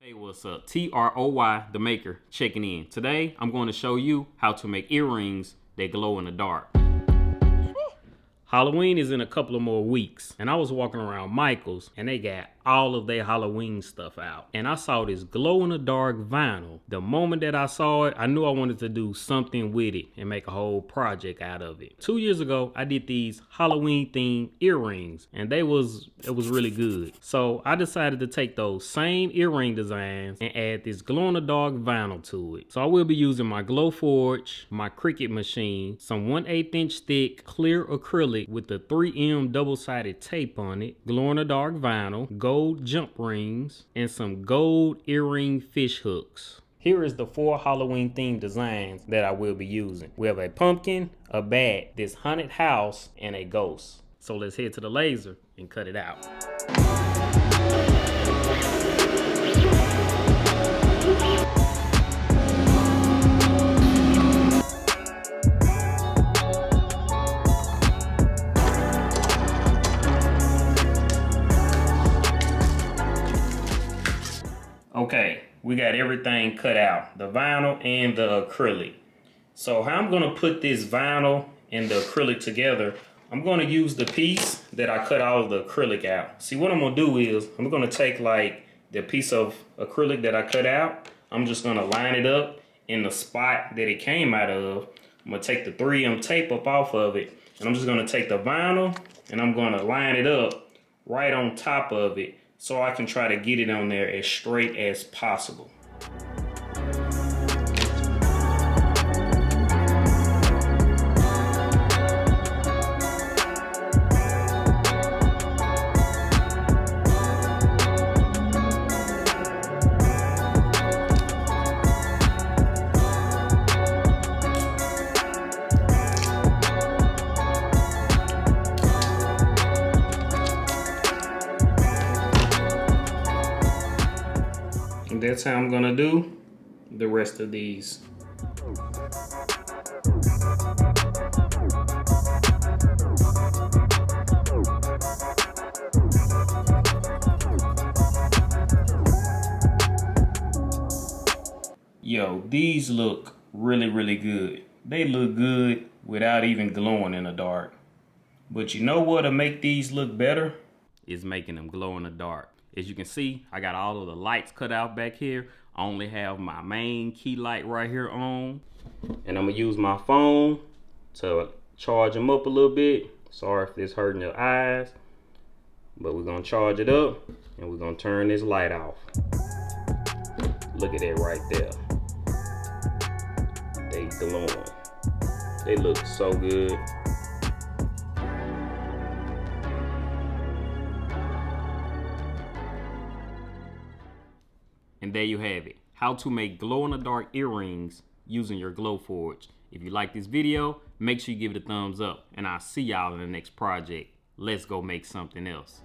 Hey, what's up? TROY, the maker, checking in. Today, I'm going to show you how to make earrings that glow in the dark. Halloween is in a couple of more weeks, and I was walking around Michael's, and they got all of their Halloween stuff out. And I saw this glow-in-the-dark vinyl. The moment that I saw it, I knew I wanted to do something with it and make a whole project out of it. 2 years ago, I did these Halloween-themed earrings, and it was really good. So I decided to take those same earring designs and add this glow-in-the-dark vinyl to it. So I will be using my Glowforge, my Cricut machine, some 1/8 inch thick clear acrylic with the 3M double-sided tape on it, glow-in-the-dark vinyl, gold jump rings, and some gold earring fish hooks. Here is the 4 Halloween themed designs that I will be using. We have a pumpkin, a bat, this haunted house, and a ghost. So let's head to the laser and cut it out. Okay, we got everything cut out, the vinyl and the acrylic. So how I'm gonna put this vinyl and the acrylic together, I'm gonna use the piece that I cut all of the acrylic out. See, what I'm gonna do is, I'm gonna take like the piece of acrylic that I cut out, I'm just gonna line it up in the spot that it came out of. I'm gonna take the 3M tape up off of it, and I'm just gonna take the vinyl and I'm gonna line it up right on top of it, so I can try to get it on there as straight as possible. That's how I'm gonna do the rest of these. Yo, these look really good. They look good without even glowing in the dark. But you know what'll make these look better? Is making them glow in the dark. As you can see, I got all of the lights cut out back here. I only have my main key light right here on. And I'm gonna use my phone to charge them up a little bit. Sorry if this hurting your eyes, but we're gonna charge it up and we're gonna turn this light off. Look at that right there. They glowing. They look so good. And there you have it, how to make glow-in-the-dark earrings using your Glowforge. If you like this video, make sure you give it a thumbs up, and I'll see y'all in the next project. Let's go make something else.